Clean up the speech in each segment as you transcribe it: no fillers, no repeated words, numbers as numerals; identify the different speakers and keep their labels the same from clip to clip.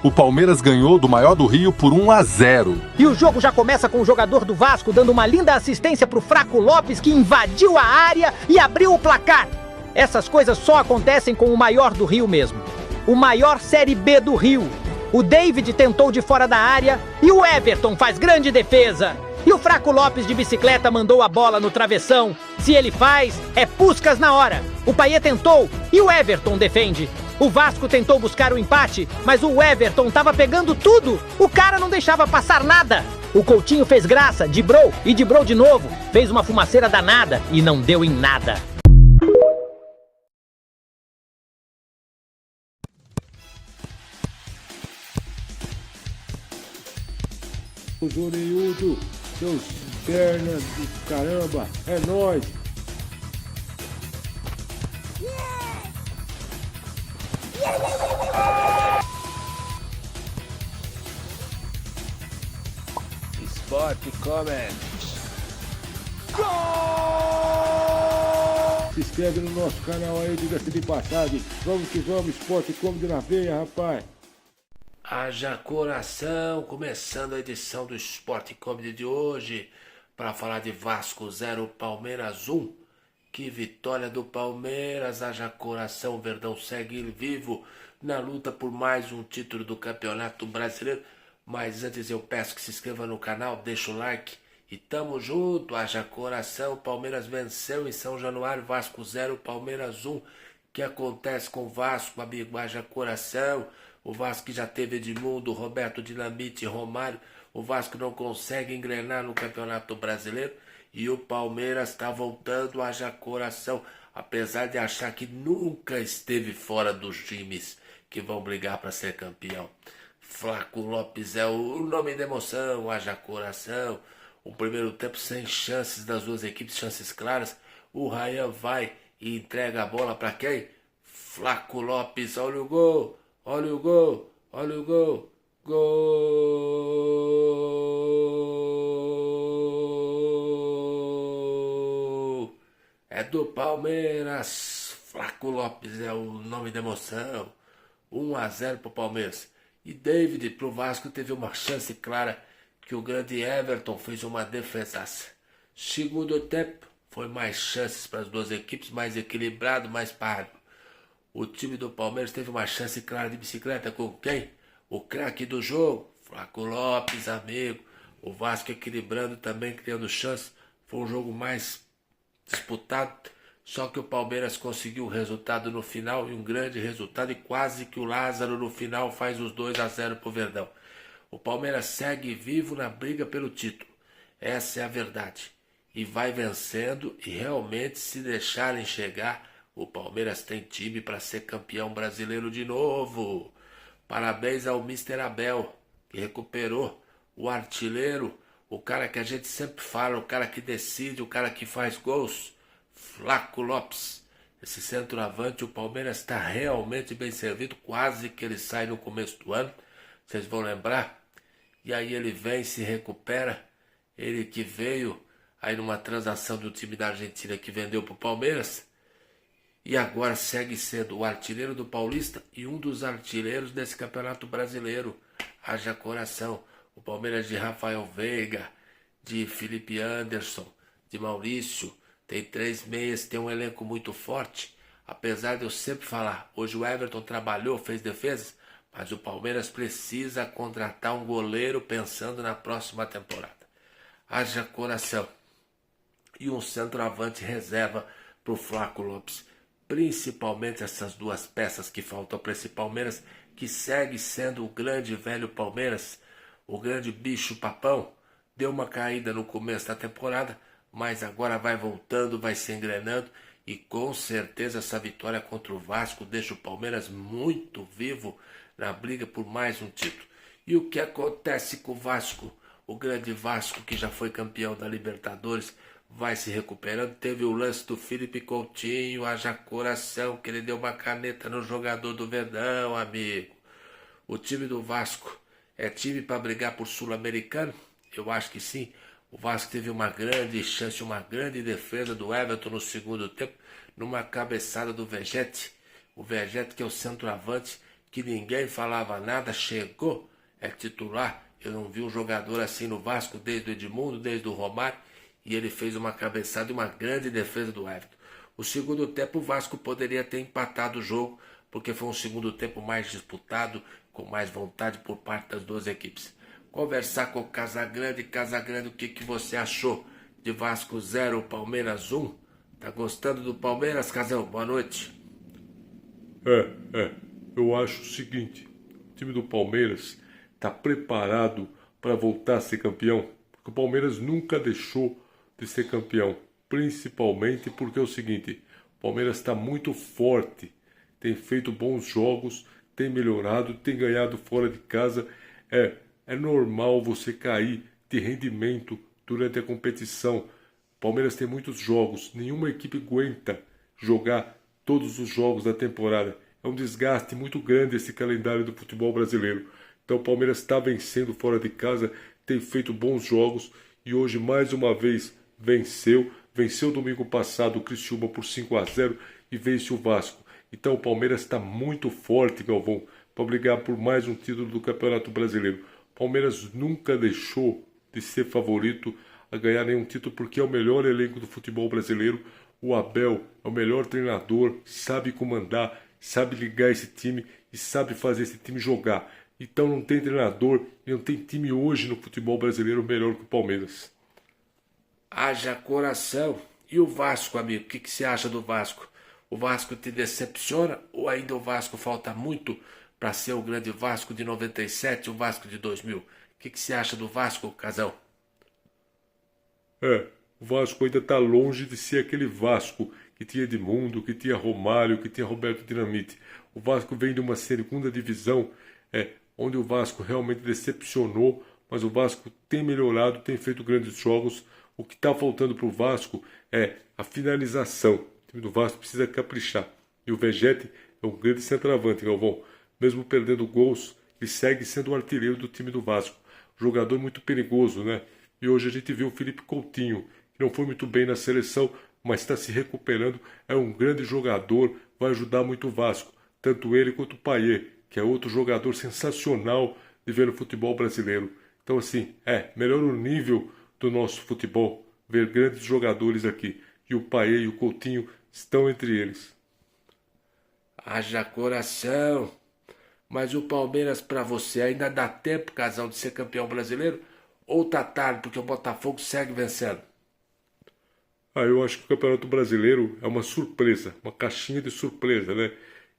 Speaker 1: o Palmeiras ganhou do maior do Rio por 1-0.
Speaker 2: E o jogo já começa com o jogador do Vasco dando uma linda assistência pro Flaco Lopes, que invadiu a área e abriu o placar. Essas coisas só acontecem com o maior do Rio mesmo. O maior Série B do Rio. O David tentou de fora da área e o Everton faz grande defesa. E o Flaco Lopes de bicicleta mandou a bola no travessão. Se ele faz, é Puskás na hora. O Payet tentou e o Everton defende. O Vasco tentou buscar o empate, mas o Everton tava pegando tudo. O cara não deixava passar nada. O Coutinho fez graça, driblou e driblou de novo. Fez uma fumaceira danada e não deu em nada.
Speaker 3: O Zoneiudo, seus pernas do caramba, é nóis!
Speaker 4: Sport Comment.
Speaker 3: Se inscreve no nosso canal aí, diga-se de passagem. Vamos que vamos, Sport Comedy na veia, rapaz!
Speaker 4: Haja coração, começando a edição do Sport Comedy de hoje para falar de Vasco 0, Palmeiras 1. Que vitória do Palmeiras, haja coração, o Verdão segue vivo na luta por mais um título do Campeonato Brasileiro. Mas antes eu peço que se inscreva no canal, deixa o like e tamo junto, haja coração. Palmeiras venceu em São Januário, Vasco 0, Palmeiras 1. Que acontece com o Vasco, amigo, haja coração. O Vasco que já teve Edmundo, Roberto Dinamite e Romário. O Vasco não consegue engrenar no Campeonato Brasileiro. E o Palmeiras está voltando, haja coração. Apesar de achar que nunca esteve fora dos times que vão brigar para ser campeão. Flaco Lopes é o nome da emoção, haja coração. O primeiro tempo sem chances das duas equipes, chances claras. O Ryan vai e entrega a bola para quem? Flaco Lopes, olha o gol. Olha o gol, olha o gol, gol! É do Palmeiras, Flaco Lopes é o nome da emoção, 1-0 pro Palmeiras. E David pro Vasco teve uma chance clara que o grande Everton fez uma defesaça. Segundo tempo, foi mais chances para as duas equipes, mais equilibrado, mais parado. O time do Palmeiras teve uma chance clara de bicicleta com quem? O craque do jogo, Flaco Lopes, amigo. O Vasco equilibrando também, criando chance. Foi um jogo mais disputado. Só que o Palmeiras conseguiu o resultado no final e um grande resultado. E quase que o Lázaro no final faz os 2-0 pro Verdão. O Palmeiras segue vivo na briga pelo título. Essa é a verdade. E vai vencendo e realmente se deixarem chegar... O Palmeiras tem time para ser campeão brasileiro de novo. Parabéns ao Mr. Abel, que recuperou o artilheiro, o cara que a gente sempre fala, o cara que decide, o cara que faz gols, Flaco Lopes. Esse centroavante, o Palmeiras está realmente bem servido, quase que ele sai no começo do ano, vocês vão lembrar. E aí ele vem, se recupera, ele que veio aí numa transação do time da Argentina que vendeu para o Palmeiras, e agora segue sendo o artilheiro do Paulista e um dos artilheiros desse Campeonato Brasileiro. Haja coração. O Palmeiras de Rafael Veiga, de Felipe Anderson, de Maurício. Tem 3 meias, tem um elenco muito forte. Apesar de eu sempre falar, hoje o Everton trabalhou, fez defesas, mas o Palmeiras precisa contratar um goleiro pensando na próxima temporada. Haja coração. E um centroavante reserva para o Flaco Lopes. Principalmente essas duas peças que faltam para esse Palmeiras, que segue sendo o grande velho Palmeiras, o grande bicho papão. Deu uma caída no começo da temporada, mas agora vai voltando, vai se engrenando, e com certeza essa vitória contra o Vasco deixa o Palmeiras muito vivo na briga por mais um título. E o que acontece com o Vasco? O grande Vasco, que já foi campeão da Libertadores, vai se recuperando. Teve o lance do Felipe Coutinho, haja coração, que ele deu uma caneta no jogador do Verdão, amigo. O time do Vasco é time para brigar por Sul-Americano? Eu acho que sim. O Vasco teve uma grande chance, uma grande defesa do Everton no segundo tempo, numa cabeçada do Vegetti. O Vegetti, que é o centroavante, que ninguém falava nada, chegou, é titular. Eu não vi um jogador assim no Vasco desde o Edmundo, desde o Romário, e ele fez uma cabeçada e uma grande defesa do Everton. O segundo tempo o Vasco poderia ter empatado o jogo, porque foi um segundo tempo mais disputado, com mais vontade por parte das duas equipes. Conversar com o Casagrande. Casagrande, o que você achou de Vasco 0, Palmeiras 1? Tá gostando do Palmeiras, Casão? Boa noite.
Speaker 5: Eu acho o seguinte, o time do Palmeiras está preparado para voltar a ser campeão, porque o Palmeiras nunca deixou de ser campeão, principalmente porque é o seguinte, o Palmeiras está muito forte, tem feito bons jogos, tem melhorado, tem ganhado fora de casa. É normal você cair de rendimento durante a competição. O Palmeiras tem muitos jogos, nenhuma equipe aguenta jogar todos os jogos da temporada. É um desgaste muito grande esse calendário do futebol brasileiro. Então o Palmeiras está vencendo fora de casa, tem feito bons jogos e hoje mais uma vez venceu. Venceu domingo passado o Criciúma por 5-0 e vence o Vasco. Então o Palmeiras está muito forte, Galvão, para brigar por mais um título do Campeonato Brasileiro. O Palmeiras nunca deixou de ser favorito a ganhar nenhum título porque é o melhor elenco do futebol brasileiro. O Abel é o melhor treinador, sabe comandar, sabe ligar esse time e sabe fazer esse time jogar. Então não tem treinador e não tem time hoje no futebol brasileiro melhor que o Palmeiras.
Speaker 4: Haja coração. E o Vasco, amigo? O que você acha do Vasco? O Vasco te decepciona ou ainda o Vasco falta muito para ser o grande Vasco de 97, o Vasco de 2000? O que você acha do Vasco, Casão?
Speaker 5: O Vasco ainda está longe de ser aquele Vasco que tinha Edmundo, que tinha Romário, que tinha Roberto Dinamite. O Vasco vem de uma segunda divisão, onde o Vasco realmente decepcionou, mas o Vasco tem melhorado, tem feito grandes jogos. O que está faltando para o Vasco é a finalização. O time do Vasco precisa caprichar. E o Vegetti é um grande centroavante, Galvão. Mesmo perdendo gols, ele segue sendo o artilheiro do time do Vasco. Jogador muito perigoso, né? E hoje a gente viu o Felipe Coutinho, que não foi muito bem na seleção, mas está se recuperando. É um grande jogador, vai ajudar muito o Vasco. Tanto ele quanto o Payet, que é outro jogador sensacional de ver no futebol brasileiro. Então, assim, melhora o nível do nosso futebol, ver grandes jogadores aqui. E o Payet e o Coutinho estão entre eles.
Speaker 4: Haja coração. Mas o Palmeiras para você ainda dá tempo, Casal, de ser campeão brasileiro? Ou tá tarde porque o Botafogo segue vencendo?
Speaker 5: Eu acho que o Campeonato Brasileiro é uma surpresa, uma caixinha de surpresa, né?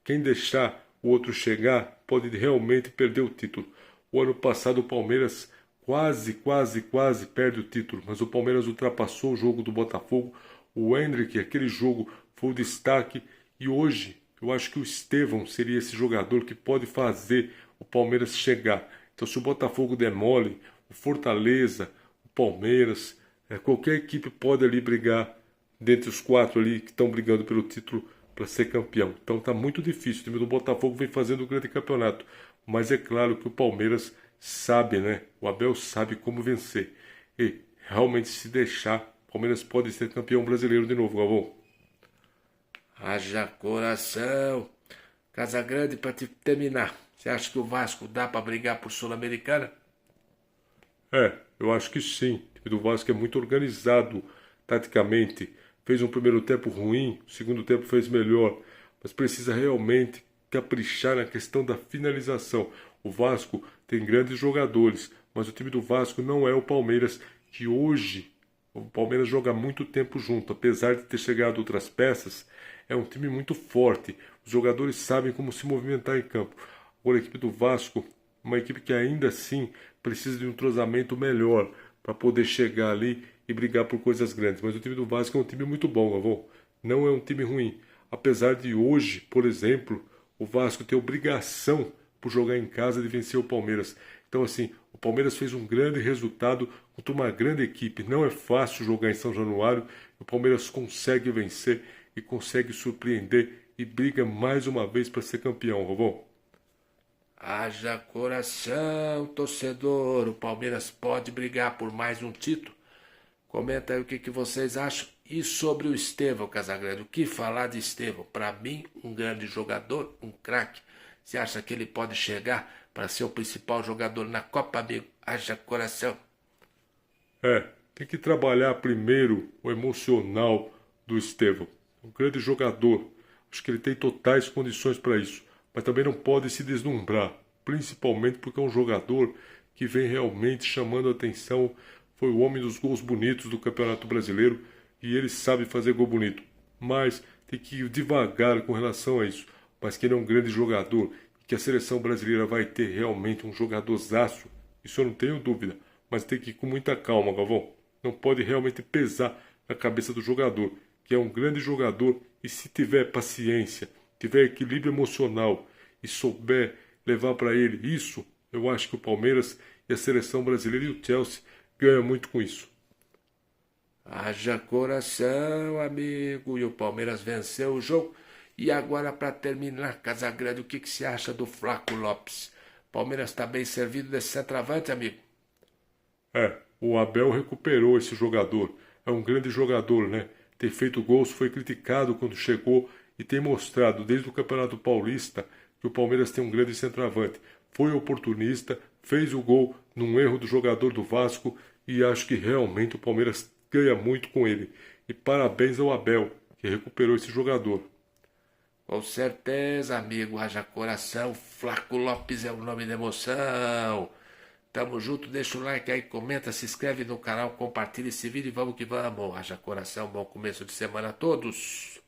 Speaker 5: Quem deixar o outro chegar pode realmente perder o título. O ano passado o Palmeiras quase perde o título, mas o Palmeiras ultrapassou o jogo do Botafogo. O Endrick, aquele jogo, foi o destaque e hoje eu acho que o Estevão seria esse jogador que pode fazer o Palmeiras chegar. Então se o Botafogo der mole, o Fortaleza, o Palmeiras, qualquer equipe pode ali brigar dentre os quatro ali que estão brigando pelo título para ser campeão. Então está muito difícil. O time do Botafogo vem fazendo um grande campeonato. Mas é claro que o Palmeiras sabe, né? O Abel sabe como vencer. E realmente se deixar, o Palmeiras pode ser campeão brasileiro de novo, Galvão.
Speaker 4: Haja coração. Casagrande, para te terminar, você acha que o Vasco dá para brigar por Sul-Americana?
Speaker 5: Eu acho que sim. O time do Vasco é muito organizado taticamente. Fez um primeiro tempo ruim, o segundo tempo fez melhor. Mas precisa realmente caprichar na questão da finalização. O Vasco tem grandes jogadores, mas o time do Vasco não é o Palmeiras, que hoje o Palmeiras joga muito tempo junto. Apesar de ter chegado outras peças, é um time muito forte. Os jogadores sabem como se movimentar em campo. Agora a equipe do Vasco, uma equipe que ainda assim precisa de um entrosamento melhor para poder chegar ali e brigar por coisas grandes. Mas o time do Vasco é um time muito bom, Galvão. Não é um time ruim. Apesar de hoje, por exemplo, o Vasco ter obrigação por jogar em casa de vencer o Palmeiras. Então, assim, o Palmeiras fez um grande resultado contra uma grande equipe. Não é fácil jogar em São Januário. O Palmeiras consegue vencer e consegue surpreender e briga mais uma vez para ser campeão, Galvão.
Speaker 4: Haja coração, torcedor. O Palmeiras pode brigar por mais um título? Comenta aí o que vocês acham. E sobre o Estevão, Casagrande, o que falar de Estevão? Para mim, um grande jogador, um craque. Você acha que ele pode chegar para ser o principal jogador na Copa, amigo? Haja coração.
Speaker 5: Tem que trabalhar primeiro o emocional do Estevão. Um grande jogador. Acho que ele tem totais condições para isso. Mas também não pode se deslumbrar. Principalmente porque é um jogador que vem realmente chamando a atenção. Foi o homem dos gols bonitos do Campeonato Brasileiro. E ele sabe fazer gol bonito. Mas tem que ir devagar com relação a isso. Mas que ele é um grande jogador. E que a seleção brasileira vai ter realmente um jogadorzaço. Isso eu não tenho dúvida. Mas tem que ir com muita calma, Galvão. Não pode realmente pesar na cabeça do jogador. Que é um grande jogador. E se tiver paciência, tiver equilíbrio emocional e souber levar para ele isso, eu acho que o Palmeiras e a seleção brasileira e o Chelsea ganham muito com isso.
Speaker 4: Haja coração, amigo. E o Palmeiras venceu o jogo. E agora, para terminar, Casagrande, o que você acha do Flaco Lopes? Palmeiras está bem servido desse centroavante, amigo?
Speaker 5: O Abel recuperou esse jogador. É um grande jogador, né? Tem feito gols, foi criticado quando chegou e tem mostrado desde o Campeonato Paulista que o Palmeiras tem um grande centroavante. Foi oportunista, fez o gol num erro do jogador do Vasco e acho que realmente o Palmeiras ganha muito com ele. E parabéns ao Abel, que recuperou esse jogador.
Speaker 4: Com certeza, amigo. Haja coração. Flaco Lopes é o nome da emoção. Tamo junto, deixa o like aí, comenta, se inscreve no canal, compartilha esse vídeo e vamos que vamos. Haja coração, bom começo de semana a todos.